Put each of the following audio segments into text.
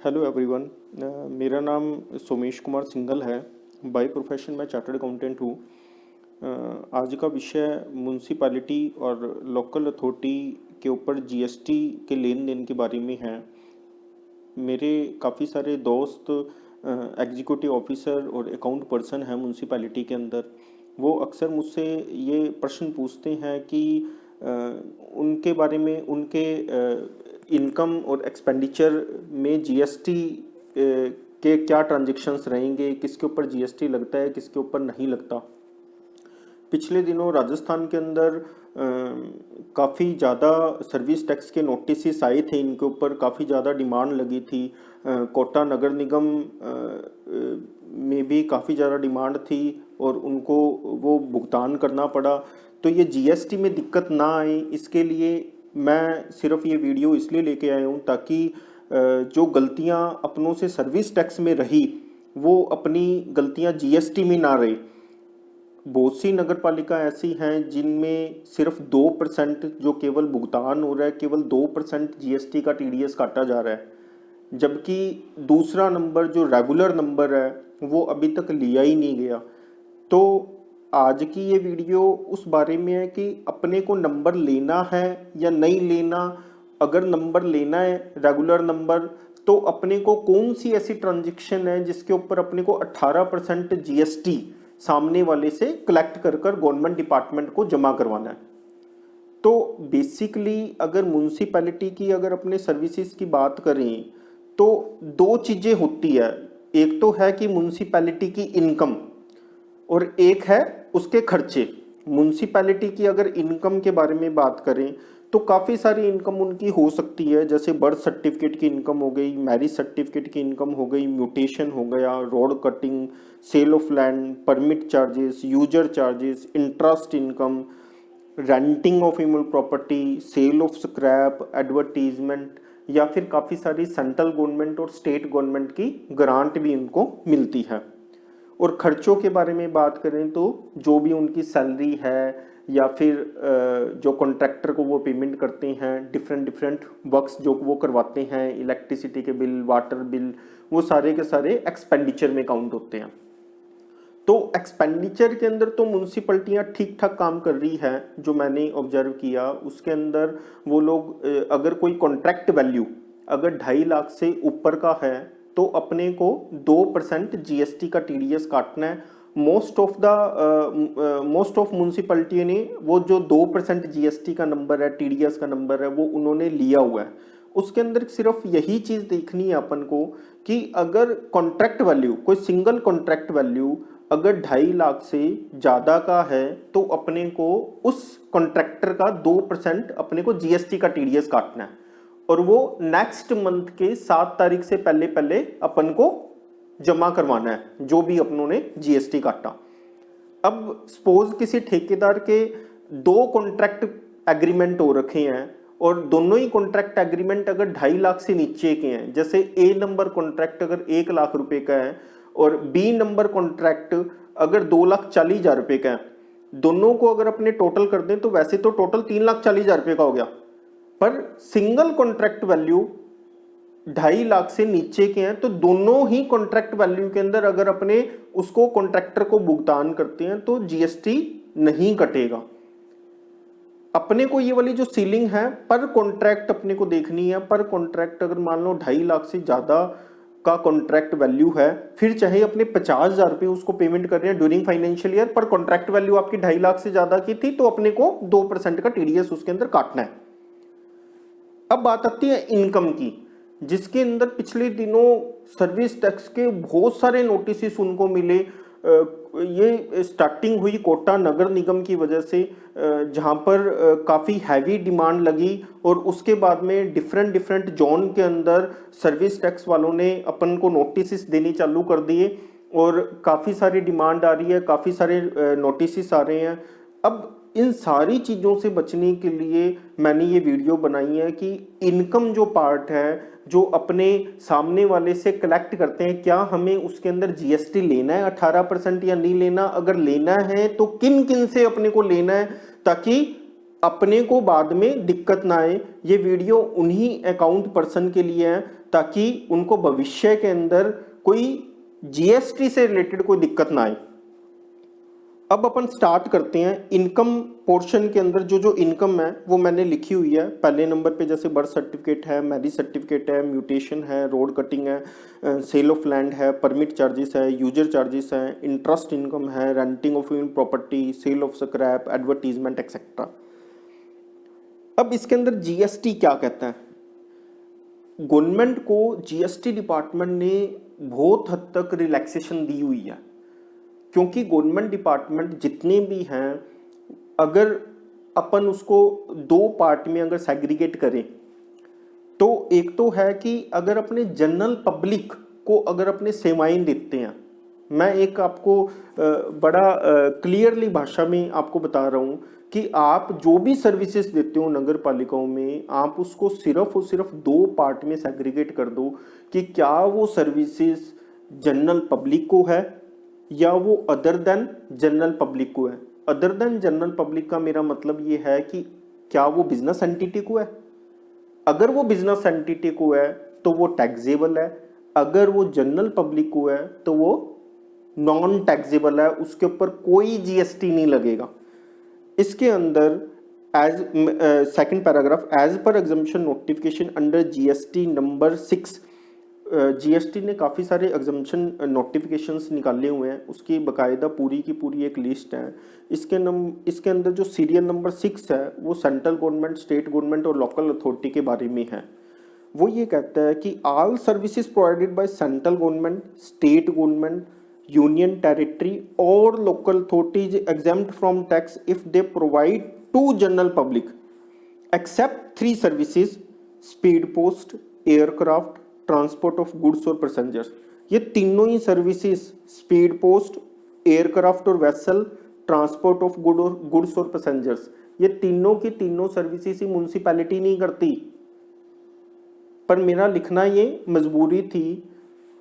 Hello everyone. मेरा नाम सोमेश कुमार सिंघल है। बाय प्रोफेशन मैं चार्टर्ड अकाउंटेंट हूँ। आज का विषय म्यूनसिपैलिटी और लोकल अथॉरिटी के ऊपर जीएसटी के लेन देन के बारे में है। मेरे काफ़ी सारे दोस्त एग्जीक्यूटिव ऑफिसर और अकाउंट पर्सन हैं म्यूनसिपैलिटी के अंदर। वो अक्सर मुझसे ये प्रश्न पूछते हैं कि उनके बारे में, उनके इनकम और एक्सपेंडिचर में जीएसटी के क्या ट्रांजैक्शंस रहेंगे, किसके ऊपर जीएसटी लगता है, किसके ऊपर नहीं लगता। पिछले दिनों राजस्थान के अंदर काफ़ी ज़्यादा सर्विस टैक्स के नोटिस आए थे। इनके ऊपर काफ़ी ज़्यादा डिमांड लगी थी। कोटा नगर निगम में भी काफ़ी ज़्यादा डिमांड थी और उनको वो भुगतान करना पड़ा। तो ये जीएसटी में दिक्कत ना आए, इसके लिए मैं सिर्फ ये वीडियो इसलिए लेके आया हूँ ताकि जो गलतियाँ अपनों से सर्विस टैक्स में रही वो अपनी गलतियाँ जीएसटी में ना रहे। बहुत सी नगर पालिका ऐसी हैं जिनमें सिर्फ 2% जो केवल भुगतान हो रहा है, केवल 2% जीएसटी का टीडीएस काटा जा रहा है, जबकि दूसरा नंबर जो रेगुलर नंबर है वो अभी तक लिया ही नहीं गया। तो आज की ये वीडियो उस बारे में है कि अपने को नंबर लेना है या नहीं लेना। अगर नंबर लेना है रेगुलर नंबर, तो अपने को कौन सी ऐसी ट्रांजैक्शन है जिसके ऊपर अपने को 18% जीएसटी सामने वाले से कलेक्ट कर गवर्नमेंट डिपार्टमेंट को जमा करवाना है। तो बेसिकली अगर म्यूनसिपैलिटी की अगर अपने सर्विसेज की बात करें तो दो चीज़ें होती है। एक तो है कि म्यूनसिपैलिटी की इनकम और एक है उसके खर्चे। म्यूनसिपैलिटी की अगर इनकम के बारे में बात करें तो काफ़ी सारी इनकम उनकी हो सकती है, जैसे बर्थ सर्टिफिकेट की इनकम हो गई, मैरिज सर्टिफिकेट की इनकम हो गई, म्यूटेशन हो गया, road cutting, sale of land, permit charges, user charges, interest income, renting of immovable property, sale of scrap, advertisement, या फिर काफ़ी सारी सेंट्रल गवर्नमेंट और स्टेट गवर्नमेंट की ग्रांट भी उनको मिलती है। और खर्चों के बारे में बात करें तो जो भी उनकी सैलरी है या फिर जो कॉन्ट्रैक्टर को वो पेमेंट करते हैं, डिफरेंट वर्क्स जो वो करवाते हैं, इलेक्ट्रिसिटी के बिल, वाटर बिल, वो सारे के सारे एक्सपेंडिचर में काउंट होते हैं। तो एक्सपेंडिचर के अंदर तो म्यूनसिपैलिटियाँ ठीक ठाक काम कर रही है। जो मैंने ऑब्जर्व किया उसके अंदर वो लोग अगर कोई कॉन्ट्रैक्ट वैल्यू अगर 2.5 लाख से ऊपर का है तो अपने को 2% जीएसटी का टीडीएस काटना है। मोस्ट ऑफ म्यूनसिपैलिटी ने वो जो 2% जीएसटी का नंबर है, टीडीएस का नंबर है, वो उन्होंने लिया हुआ है। उसके अंदर सिर्फ यही चीज़ देखनी है अपन को कि अगर कॉन्ट्रैक्ट वैल्यू, कोई सिंगल कॉन्ट्रैक्ट वैल्यू अगर 2.5 लाख से ज़्यादा का है तो अपने को उस कॉन्ट्रैक्टर का 2% अपने को जीएसटी का टीडीएस काटना है और वो नेक्स्ट मंथ के 7 तारीख से पहले पहले अपन को जमा करवाना है जो भी अपनों ने जीएसटी काटा। अब सपोज किसी ठेकेदार के 2 कॉन्ट्रैक्ट एग्रीमेंट हो रखे हैं और दोनों ही कॉन्ट्रैक्ट एग्रीमेंट अगर 2.5 लाख से नीचे के हैं, जैसे ए नंबर कॉन्ट्रैक्ट अगर 1 लाख रुपए का है और बी नंबर कॉन्ट्रैक्ट अगर 2,40,000 रुपए का है, दोनों को अगर अपने टोटल कर दें तो वैसे तो टोटल 3,40,000 रुपए का हो गया, पर सिंगल कॉन्ट्रैक्ट वैल्यू 2.5 लाख से नीचे के हैं तो दोनों ही कॉन्ट्रैक्ट वैल्यू के अंदर अगर अपने उसको कॉन्ट्रैक्टर को भुगतान करते हैं तो जीएसटी नहीं कटेगा। अपने को ये वाली जो सीलिंग है पर कॉन्ट्रैक्ट अपने को देखनी है। पर कॉन्ट्रैक्ट अगर मान लो 2.5 लाख से ज्यादा का कॉन्ट्रैक्ट वैल्यू है, फिर चाहे अपने 50,000 रुपये उसको पेमेंट कर रहे हैं ड्यूरिंग फाइनेंशियल ईयर, पर कॉन्ट्रैक्ट वैल्यू आपकी 2.5 लाख से ज्यादा की थी तो अपने को 2% का टीडीएस उसके अंदर काटना है। अब बात आती है इनकम की, जिसके अंदर पिछले दिनों सर्विस टैक्स के बहुत सारे नोटिस उनको मिले। ये स्टार्टिंग हुई कोटा नगर निगम की वजह से, जहां पर काफ़ी हैवी डिमांड लगी और उसके बाद में डिफरेंट जोन के अंदर सर्विस टैक्स वालों ने अपन को नोटिस देने चालू कर दिए और काफ़ी सारी डिमांड आ रही है, काफ़ी सारे नोटिस आ रहे हैं। अब इन सारी चीज़ों से बचने के लिए मैंने ये वीडियो बनाई है कि इनकम जो पार्ट है जो अपने सामने वाले से कलेक्ट करते हैं, क्या हमें उसके अंदर जीएसटी लेना है 18% या नहीं लेना। अगर लेना है तो किन किन से अपने को लेना है ताकि अपने को बाद में दिक्कत ना आए। ये वीडियो उन्हीं अकाउंट पर्सन के लिए है ताकि उनको भविष्य के अंदर कोई जीएसटी से रिलेटेड कोई दिक्कत ना आए। अब अपन स्टार्ट करते हैं इनकम पोर्शन के अंदर। जो इनकम है वो मैंने लिखी हुई है। पहले नंबर पे जैसे बर्थ सर्टिफिकेट है, मैरिज सर्टिफिकेट है, म्यूटेशन है, रोड कटिंग है, सेल ऑफ लैंड है, परमिट चार्जेस है, यूजर चार्जेस है, इंटरेस्ट इनकम है, renting of property, sale of scrap, advertisement etcetera. अब इसके अंदर जीएसटी क्या कहता है? गवर्नमेंट को जीएसटी डिपार्टमेंट ने बहुत हद तक रिलैक्सेशन दी हुई है, क्योंकि गवर्नमेंट डिपार्टमेंट जितने भी हैं, अगर अपन उसको दो पार्ट में अगर सेग्रीगेट करें तो एक तो है कि अगर अपने जनरल पब्लिक को अगर अपने सेवाएं देते हैं, मैं एक आपको बड़ा क्लियरली भाषा में आपको बता रहा हूँ कि आप जो भी सर्विसेज देते हो नगर पालिकाओं में, आप उसको सिर्फ और सिर्फ दो पार्ट में सेग्रीगेट कर दो कि क्या वो सर्विसेज जनरल पब्लिक को है या वो अदर देन जनरल पब्लिक को है। अदर देन जनरल पब्लिक का मेरा मतलब ये है कि क्या वो बिजनेस एंटिटी को है। अगर वो बिजनेस एंटिटी को है तो वो टैक्सेबल है, अगर वो जनरल पब्लिक को है तो वो नॉन टैक्सेबल है, उसके ऊपर कोई जीएसटी नहीं लगेगा। इसके अंदर as second paragraph, as per exemption notification under GST number 6, GST ने काफ़ी सारे एग्जम्पशन नोटिफिकेशंस निकाले हुए हैं, उसकी बकायदा पूरी की पूरी एक लिस्ट है। इसके अंदर जो सीरियल नंबर 6 है वो सेंट्रल गवर्नमेंट, स्टेट गवर्नमेंट और लोकल अथॉरिटी के बारे में है। वो ये कहता है कि all services provided by central government, state government, union territory और local authorities exempt from tax if they provide to general public except 3 services: speed post, aircraft, transport of goods और पैसेंजर्स। ये तीनों ही सर्विसेज, स्पीड पोस्ट, एयरक्राफ्ट और vessel, transport of goods और passengers, ये तीनों की तीनों सर्विसेज ही म्युनिसिपैलिटी नहीं करती। पर मेरा लिखना ये मजबूरी थी,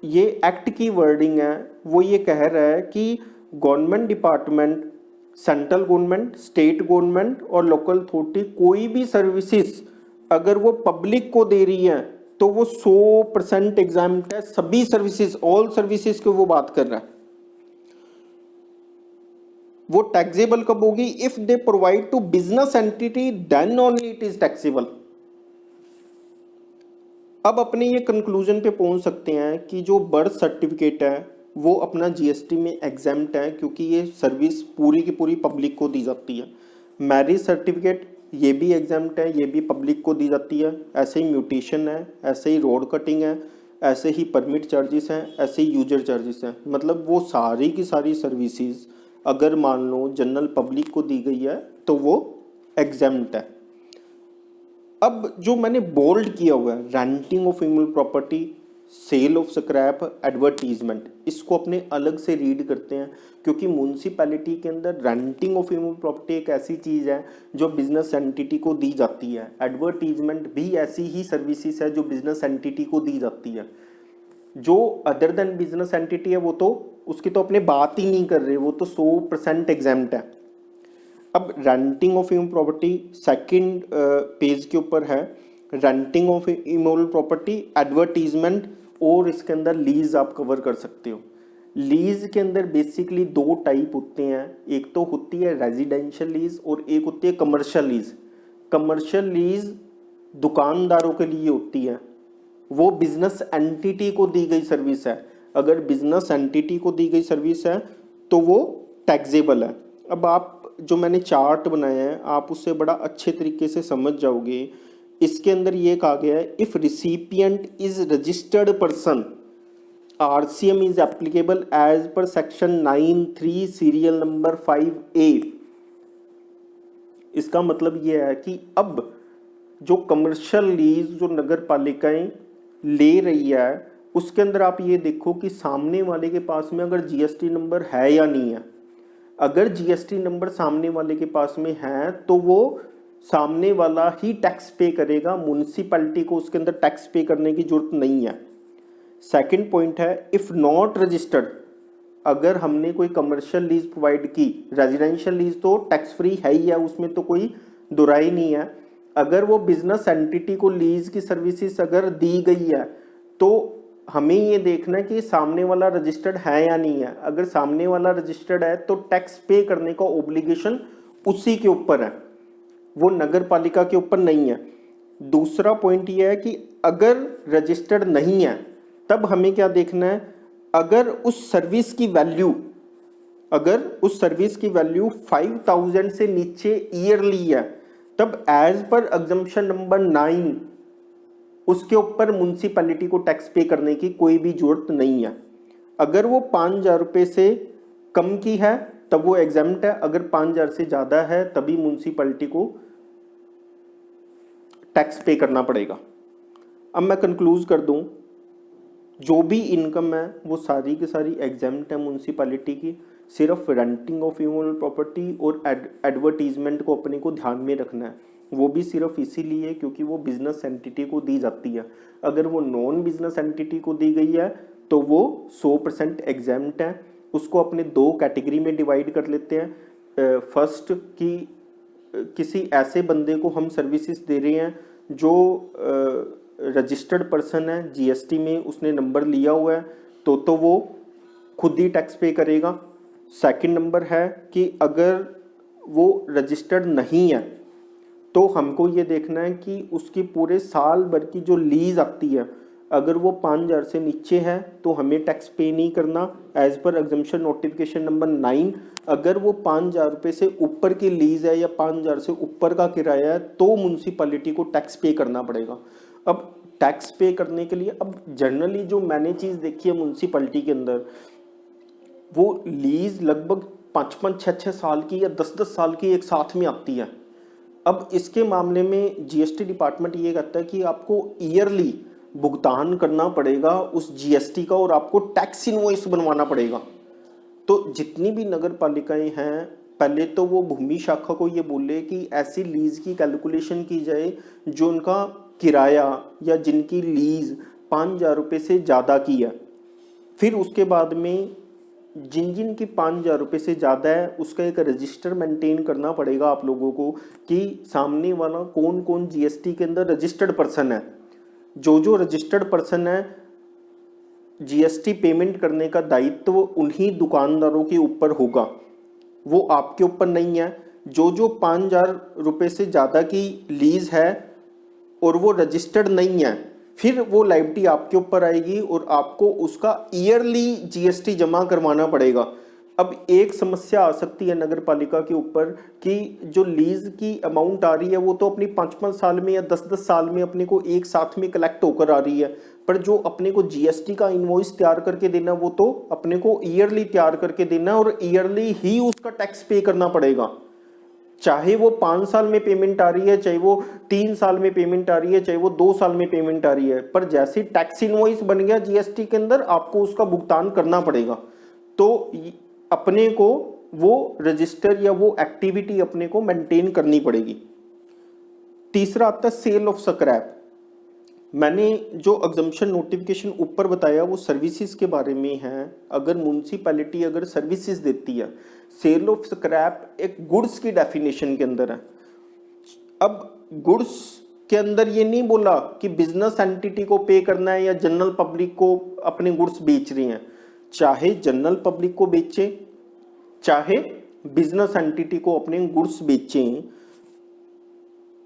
ये एक्ट की वर्डिंग है, वो ये कह रहा है कि government department, central government, state government और लोकल अथॉरिटी कोई भी सर्विसेज अगर वो पब्लिक को दे रही है तो वो 100% एग्जाम्प्ट है। सभी सर्विसेज, ऑल सर्विसेज की वो बात कर रहा है। वो टैक्सेबल कब होगी? If they provide to business entity then only it is taxable. अब अपने ये कंक्लूजन पे पहुंच सकते हैं कि जो बर्थ सर्टिफिकेट है वो अपना जीएसटी में एग्जेम्प्ट है, क्योंकि ये सर्विस पूरी की पूरी पब्लिक को दी जाती है। मैरिज सर्टिफिकेट ये भी एग्जेम्प्ट है, ये भी पब्लिक को दी जाती है। ऐसे ही म्यूटेशन है, ऐसे ही रोड कटिंग है, ऐसे ही परमिट चार्जेस हैं, ऐसे ही यूजर चार्जेस हैं। मतलब वो सारी की सारी सर्विसेज अगर मान लो जनरल पब्लिक को दी गई है तो वो एग्जेम्प्ट है। अब जो मैंने बोल्ड किया हुआ है, renting of immovable property, sale of scrap, advertisement, इसको अपने अलग से रीड करते हैं, क्योंकि म्यूनसिपैलिटी के अंदर रेंटिंग ऑफ इमूवेबल प्रॉपर्टी एक ऐसी चीज़ है जो बिजनेस एंटिटी को दी जाती है। एडवर्टीजमेंट भी ऐसी ही सर्विसेज है जो बिजनेस एंटिटी को दी जाती है। जो अदर देन बिजनेस एंटिटी है वो तो उसकी तो अपने बात ही नहीं कर रहे, वो तो 100% एग्जेम्प्ट है। अब renting of immovable property second page के ऊपर है, renting of immovable property, advertisement और इसके अंदर लीज आप कवर कर सकते हो। लीज के अंदर बेसिकली 2 टाइप होते हैं, एक तो होती है रेजिडेंशियल लीज और एक होती है कमर्शियल लीज। कमर्शियल लीज दुकानदारों के लिए होती है, वो बिजनेस एंटिटी को दी गई सर्विस है। अगर बिजनेस एंटिटी को दी गई सर्विस है तो वो टैक्सेबल है। अब आप जो मैंने चार्ट बनाया है आप उससे बड़ा अच्छे तरीके से समझ जाओगे। इसके अंदर ये कहा गया है, if recipient is registered person, RCM is applicable as per section 9(3) serial number 5A। इसका मतलब ये है कि अब जो कमर्शियल लीज जो नगर पालिकाएं ले रही है उसके अंदर आप ये देखो कि सामने वाले के पास में अगर जीएसटी नंबर है या नहीं है। अगर जीएसटी नंबर सामने वाले के पास में है तो वो सामने वाला ही टैक्स पे करेगा, म्युनिसिपैलिटी को उसके अंदर टैक्स पे करने की जरूरत नहीं है। सेकंड पॉइंट है, इफ नॉट रजिस्टर्ड, अगर हमने कोई कमर्शियल लीज प्रोवाइड की, रेजिडेंशियल लीज तो टैक्स फ्री है ही है, उसमें तो कोई दुराई नहीं है। अगर वो बिजनेस एंटिटी को लीज की सर्विसेज अगर दी गई है तो हमें ये देखना है कि सामने वाला रजिस्टर्ड है या नहीं है। अगर सामने वाला रजिस्टर्ड है तो टैक्स पे करने का ओब्लिगेशन उसी के ऊपर है, वो नगर पालिका के ऊपर नहीं है। दूसरा पॉइंट ये है कि अगर रजिस्टर्ड नहीं है तब हमें क्या देखना है, अगर उस सर्विस की वैल्यू 5000 से नीचे ईयरली है तब एज पर एग्जम्पशन नंबर 9 उसके ऊपर म्युनिसिपैलिटी को टैक्स पे करने की कोई भी जरूरत नहीं है। अगर वो 5000 रुपये से कम की है तब वो एग्जाम्प्ट है, अगर 5000 से ज़्यादा है तभी म्युनिसिपैलिटी को टैक्स पे करना पड़ेगा। अब मैं कंक्लूज कर दूं, जो भी इनकम है वो सारी की सारी एग्जाम्प्ट है म्युनिसिपैलिटी की। सिर्फ रेंटिंग ऑफ इमूवेबल प्रॉपर्टी और एडवर्टीजमेंट को अपने को ध्यान में रखना है, वो भी सिर्फ इसीलिए क्योंकि वो बिजनेस एंटिटी को दी जाती है। अगर वो नॉन बिजनेस एंटिटी को दी गई है तो वो 100% एग्जाम्प्ट है। उसको अपने दो कैटेगरी में डिवाइड कर लेते हैं। फर्स्ट कि किसी ऐसे बंदे को हम सर्विसेज दे रहे हैं जो रजिस्टर्ड पर्सन है, जीएसटी में उसने नंबर लिया हुआ है तो वो खुद ही टैक्स पे करेगा। सेकंड नंबर है कि अगर वो रजिस्टर्ड नहीं है तो हमको ये देखना है कि उसकी पूरे साल भर की जो लीज आती है, अगर वो 5000 से नीचे है तो हमें टैक्स पे नहीं करना as per exemption notification number 9। अगर वो 5000 रुपये से ऊपर की लीज है या 5000 से ऊपर का किराया है तो म्युनिसिपैलिटी को टैक्स पे करना पड़ेगा। अब टैक्स पे करने के लिए अब जनरली जो मैंने चीज़ देखी है म्युनिसिपैलिटी के अंदर, वो लीज लगभग 5-5, 6-6 साल की या 10-10 साल की एक साथ में आती है। अब इसके मामले में जीएसटी डिपार्टमेंट ये कहता है कि आपको ईयरली भुगतान करना पड़ेगा उस जीएसटी का और आपको टैक्स इनवॉइस बनवाना पड़ेगा। तो जितनी भी नगर पालिकाएं हैं, पहले तो वो भूमि शाखा को ये बोले कि ऐसी लीज की कैलकुलेशन की जाए जो उनका किराया या जिनकी लीज 5000 रुपये से ज़्यादा की है। फिर उसके बाद में जिन जिन की 5000 रुपये से ज़्यादा है उसका एक रजिस्टर मेंटेन करना पड़ेगा आप लोगों को कि सामने वाला कौन कौन जीएसटी के अंदर रजिस्टर्ड पर्सन है। जो रजिस्टर्ड पर्सन है, जीएसटी पेमेंट करने का दायित्व उन्हीं दुकानदारों के ऊपर होगा, वो आपके ऊपर नहीं है। जो 5000 रुपये से ज़्यादा की लीज है और वो रजिस्टर्ड नहीं है, फिर वो लायबिलिटी आपके ऊपर आएगी और आपको उसका ईयरली जीएसटी जमा करवाना पड़ेगा। अब एक समस्या आ सकती है नगर पालिका के ऊपर कि जो लीज की अमाउंट आ रही है वो तो अपनी 5-5 साल में या 10-10 साल में अपने को एक साथ में कलेक्ट होकर आ रही है, पर जो अपने को जीएसटी का इनवॉइस तैयार करके देना वो तो अपने को ईयरली तैयार करके देना और ईयरली ही उसका टैक्स पे करना पड़ेगा। चाहे वो 5 साल में पेमेंट आ रही है, चाहे वो 3 साल में पेमेंट आ रही है, चाहे वो 2 साल में पेमेंट आ रही है, पर जैसे टैक्स इनवॉइस बन गया जीएसटी के अंदर आपको उसका भुगतान करना पड़ेगा। तो अपने को वो रजिस्टर या वो एक्टिविटी अपने को मेंटेन करनी पड़ेगी। तीसरा आता है सेल ऑफ स्क्रैप। मैंने जो एग्जम्पशन नोटिफिकेशन ऊपर बताया वो सर्विसेज के बारे में है। अगर म्युनिसिपैलिटी अगर सर्विसेज देती है, सेल ऑफ स्क्रैप एक गुड्स की डेफिनेशन के अंदर है। अब गुड्स के अंदर ये नहीं बोला कि बिजनेस एंटिटी को पे करना है या जनरल पब्लिक को अपने गुड्स बेच रही हैं। चाहे जनरल पब्लिक को बेचें, चाहे बिजनेस एंटिटी को अपने गुड्स बेचें,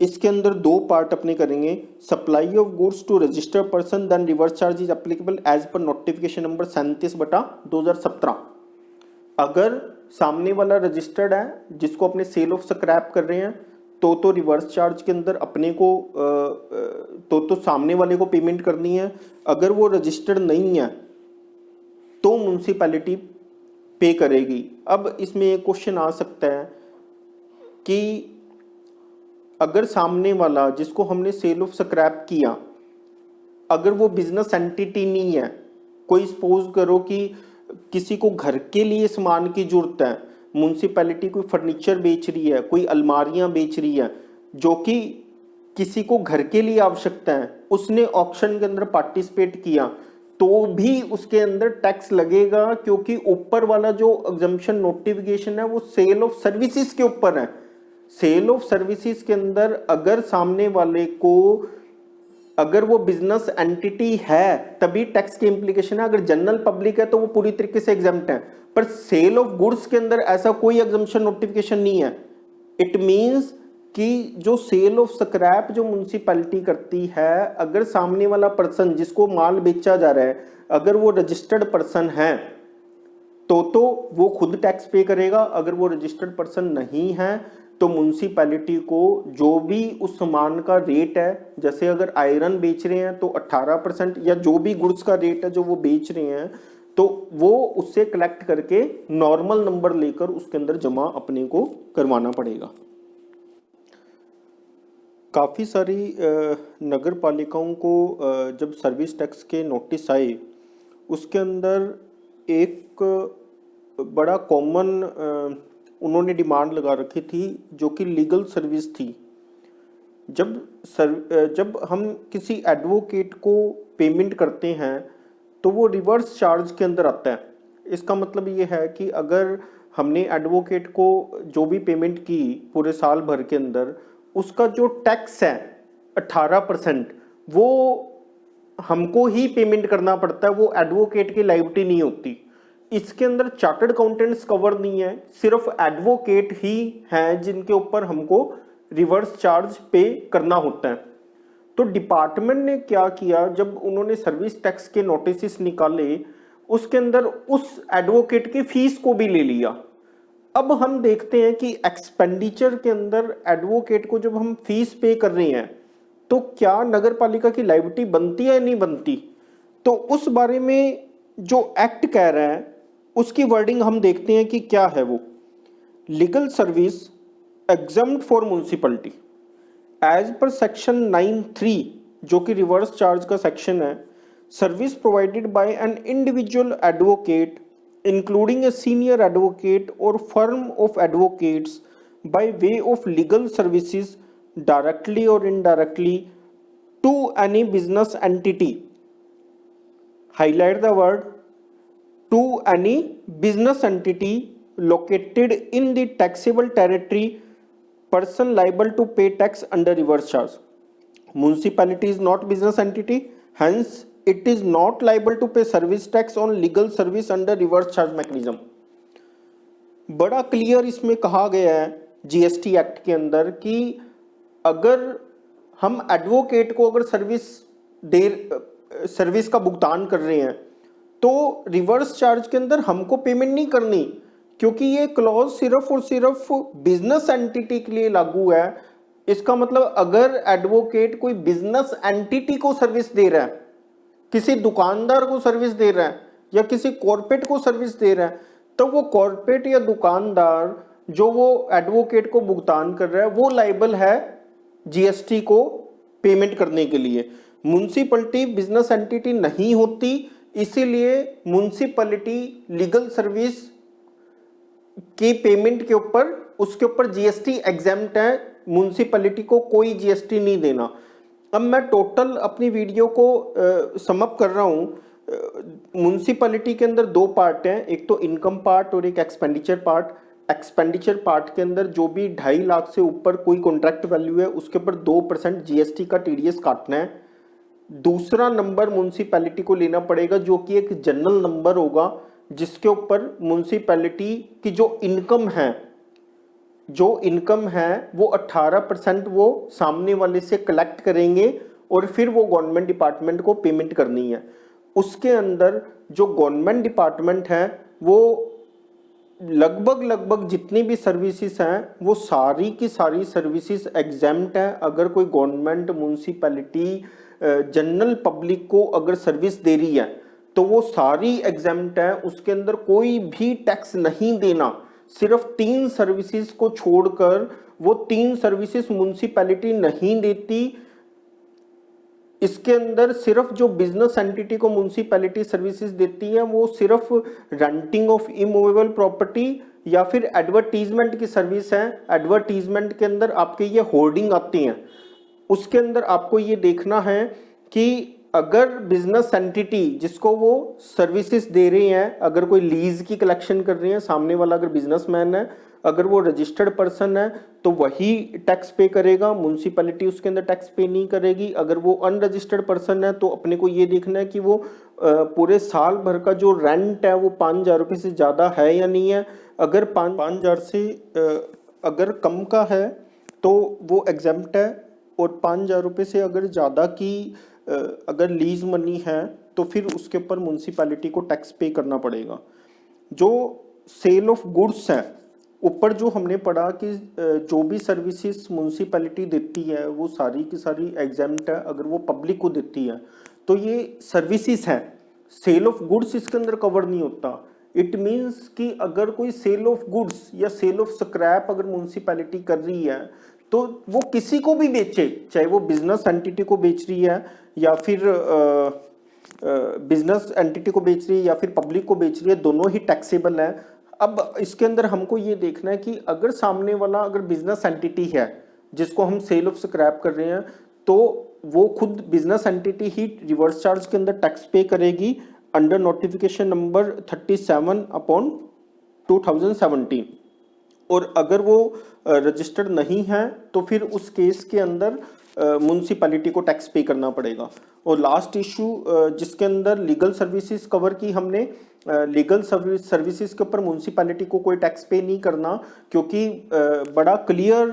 इसके अंदर दो पार्ट अपने करेंगे। Supply of goods to registered person then reverse charge is applicable as per notification number 37/2017। अगर सामने वाला रजिस्टर्ड है जिसको अपने सेल ऑफ स्क्रैप कर रहे हैं तो रिवर्स चार्ज के अंदर अपने को तो सामने वाले को पेमेंट करनी है। अगर वो रजिस्टर्ड नहीं है तो म्युनिसिपैलिटी पे करेगी। अब इसमें एक क्वेश्चन आ सकता है कि अगर सामने वाला जिसको हमने सेल ऑफ स्क्रैप किया अगर वो बिजनेस एंटिटी नहीं है, कोई सपोज करो कि किसी को घर के लिए सामान की जरूरत है, म्युनिसिपैलिटी कोई फर्नीचर बेच रही है, कोई अलमारियां बेच रही है जो कि किसी को घर के लिए आवश्यकता है, उसने ऑक्शन के अंदर पार्टिसिपेट किया तो भी उसके अंदर टैक्स लगेगा, क्योंकि ऊपर वाला जो एग्जम्पशन नोटिफिकेशन है वो सेल ऑफ सर्विसेज के ऊपर है। सेल ऑफ सर्विसेज के अंदर अगर सामने वाले को, अगर वो बिजनेस एंटिटी है तभी टैक्स की इम्प्लीकेशन है, अगर जनरल पब्लिक है तो वो पूरी तरीके से एग्जम्प्ट है। पर सेल ऑफ गुड्स के अंदर ऐसा कोई एग्जम्पशन नोटिफिकेशन नहीं है। इट मींस कि जो सेल ऑफ स्क्रैप जो म्युनिसिपैलिटी करती है, अगर सामने वाला पर्सन जिसको माल बेचा जा रहा है अगर वो रजिस्टर्ड पर्सन है तो वो खुद टैक्स पे करेगा। अगर वो रजिस्टर्ड पर्सन नहीं है तो म्युनिसिपैलिटी को जो भी उस सामान का रेट है, जैसे अगर आयरन बेच रहे हैं तो 18% या जो भी गुड्स का रेट है जो वो बेच रहे हैं तो वो उससे कलेक्ट करके नॉर्मल नंबर लेकर उसके अंदर जमा अपने को करवाना पड़ेगा। काफ़ी सारी नगर पालिकाओं को जब सर्विस टैक्स के नोटिस आए उसके अंदर एक बड़ा कॉमन उन्होंने डिमांड लगा रखी थी जो कि लीगल सर्विस थी। जब हम किसी एडवोकेट को पेमेंट करते हैं तो वो रिवर्स चार्ज के अंदर आता है। इसका मतलब ये है कि अगर हमने एडवोकेट को जो भी पेमेंट की पूरे साल भर के अंदर, उसका जो टैक्स है 18% वो हमको ही पेमेंट करना पड़ता है, वो एडवोकेट की लायबिलिटी नहीं होती। इसके अंदर चार्टर्ड अकाउंटेंट्स कवर नहीं है, सिर्फ एडवोकेट ही हैं जिनके ऊपर हमको रिवर्स चार्ज पे करना होता है। तो डिपार्टमेंट ने क्या किया, जब उन्होंने सर्विस टैक्स के नोटिस निकाले उसके अंदर उस एडवोकेट की फीस को भी ले लिया। अब हम देखते हैं कि एक्सपेंडिचर के अंदर एडवोकेट को जब हम फीस पे कर रहे हैं तो क्या नगर पालिका की लायबिलिटी बनती है या नहीं बनती। तो उस बारे में जो एक्ट कह रहा है उसकी वर्डिंग हम देखते हैं कि क्या है वो। Legal service exempt for municipality as per section 9(3) जो कि रिवर्स चार्ज का सेक्शन है। Service provided by an individual advocate including a senior advocate और firm of advocates by way of legal services directly और indirectly to any business entity, highlight the word, to any business entity located in the taxable territory, person liable to pay tax under reverse charge. Municipality is not business entity, hence it is not liable to pay service tax on legal service under reverse charge mechanism. बड़ा clear इसमें कहा गया है GST act के अंदर कि अगर हम एडवोकेट को अगर सर्विस का भुगतान कर रहे हैं तो रिवर्स चार्ज के अंदर हमको पेमेंट नहीं करनी, क्योंकि ये क्लॉज सिर्फ और सिर्फ बिजनेस एंटिटी के लिए लागू है। इसका मतलब अगर एडवोकेट कोई बिजनेस एंटिटी को सर्विस दे रहा है, किसी दुकानदार को सर्विस दे रहा है या किसी कॉर्पोरेट को सर्विस दे रहा है, तो वो कॉर्पोरेट या दुकानदार जो वो एडवोकेट को भुगतान कर रहा है वो लायबल है जीएसटी को पेमेंट करने के लिए। म्युनिसिपैलिटी बिजनेस एंटिटी नहीं होती, इसीलिए म्युनिसिपैलिटी लीगल सर्विस के पेमेंट के ऊपर उसके ऊपर जीएसटी एग्जम्प्ट है, म्युनिसिपैलिटी को कोई जीएसटी नहीं देना। अब मैं टोटल अपनी वीडियो को समअप कर रहा हूँ। म्युनिसिपैलिटी के अंदर दो पार्ट हैं, एक तो इनकम पार्ट और एक एक्सपेंडिचर पार्ट। एक्सपेंडिचर पार्ट के अंदर जो भी 2.5 लाख से ऊपर कोई कॉन्ट्रैक्ट वैल्यू है उसके ऊपर 2% जीएसटी का टीडीएस काटना है। दूसरा नंबर म्युनिसिपैलिटी को लेना पड़ेगा जो कि एक जनरल नंबर होगा जिसके ऊपर म्युनिसिपैलिटी की जो इनकम है वो 18% वो सामने वाले से कलेक्ट करेंगे और फिर वो गवर्नमेंट डिपार्टमेंट को पेमेंट करनी है। उसके अंदर जो गवर्नमेंट डिपार्टमेंट है वो लगभग जितनी भी सर्विसेज हैं वो सारी की सारी सर्विसेज एग्जम्प्ट हैं। अगर कोई गवर्नमेंट म्युनिसिपैलिटी जनरल पब्लिक को अगर सर्विस दे रही है तो वो सारी एग्जम्प्ट है, उसके अंदर कोई भी टैक्स नहीं देना। सिर्फ 3 सर्विसेज को छोड़कर वो 3 सर्विसेज म्युनिसिपैलिटी नहीं देती। इसके अंदर सिर्फ जो बिजनेस एंटिटी को म्युनिसिपैलिटी सर्विसेज देती है वो सिर्फ रेंटिंग ऑफ इमूवेबल प्रॉपर्टी या फिर एडवर्टीजमेंट की सर्विस है। एडवर्टीजमेंट के अंदर आपके ये होर्डिंग आती हैं, उसके अंदर आपको ये देखना है कि अगर बिजनेस एंटिटी जिसको वो सर्विसेज दे रहे हैं, अगर कोई लीज की कलेक्शन कर रहे हैं, सामने वाला अगर बिजनेसमैन है, अगर वो रजिस्टर्ड पर्सन है तो वही टैक्स पे करेगा, म्यूनसिपैलिटी उसके अंदर टैक्स पे नहीं करेगी। अगर वो अनरजिस्टर्ड पर्सन है तो अपने को ये देखना है कि वो पूरे साल भर का जो रेंट है वो 5,000 रुपये से ज़्यादा है या नहीं है। अगर 5,000 से अगर कम का है तो वो एग्जेम्प्ट है, और 5,000 रुपये से अगर ज़्यादा की अगर लीज मनी है तो फिर उसके ऊपर म्यूनसिपैलिटी को टैक्स पे करना पड़ेगा। जो सेल ऑफ गुड्स है, ऊपर जो हमने पढ़ा कि जो भी सर्विसेज म्यूनसिपैलिटी देती है वो सारी की सारी एग्जेम्प्ट है अगर वो पब्लिक को देती है। तो ये सर्विसेज हैं, सेल ऑफ गुड्स इसके अंदर कवर नहीं होता। इट मीन्स कि अगर कोई सेल ऑफ गुड्स या सेल ऑफ स्क्रैप अगर म्यूनसिपैलिटी कर रही है तो वो किसी को भी बेचे, चाहे वो बिजनेस एंटिटी को बेच रही है या फिर बिजनेस एंटिटी को बेच रही है या फिर पब्लिक को बेच रही है, दोनों ही टैक्सेबल है। अब इसके अंदर हमको ये देखना है कि अगर सामने वाला अगर बिजनेस एंटिटी है जिसको हम सेल ऑफ स्क्रैप कर रहे हैं तो वो खुद बिजनेस एंटिटी ही रिवर्स चार्ज के अंदर टैक्स पे करेगी अंडर नोटिफिकेशन नंबर 37/2017। और अगर वो रजिस्टर्ड नहीं है तो फिर उस केस के अंदर म्यूनसिपैलिटी को टैक्स पे करना पड़ेगा। और लास्ट इशू जिसके अंदर लीगल सर्विसेज कवर की हमने, लीगल सर्विसेज के ऊपर म्यूनसिपैलिटी को कोई टैक्स पे नहीं करना, क्योंकि बड़ा क्लियर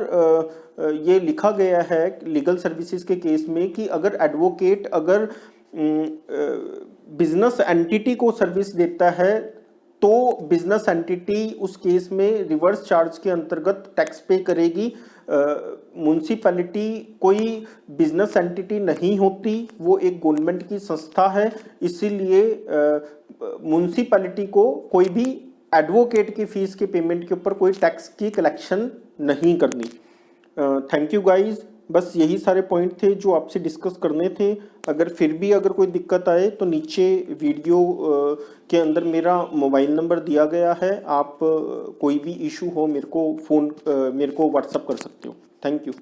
ये लिखा गया है लीगल सर्विसेज के केस में कि अगर एडवोकेट अगर बिजनेस एंटिटी को सर्विस देता है तो बिजनेस एंटिटी उस केस में रिवर्स चार्ज के अंतर्गत टैक्स पे करेगी। म्यूनसिपैलिटी कोई बिजनेस एंटिटी नहीं होती, वो एक गवर्नमेंट की संस्था है, इसीलिए म्यूनसिपैलिटी को कोई भी एडवोकेट की फीस के पेमेंट के ऊपर कोई टैक्स की कलेक्शन नहीं करनी। थैंक यू गाइज, बस यही सारे पॉइंट थे जो आपसे डिस्कस करने थे। अगर फिर भी अगर कोई दिक्कत आए तो नीचे वीडियो के अंदर मेरा मोबाइल नंबर दिया गया है, आप कोई भी इशू हो मेरे को व्हाट्सअप कर सकते हो। Thank you.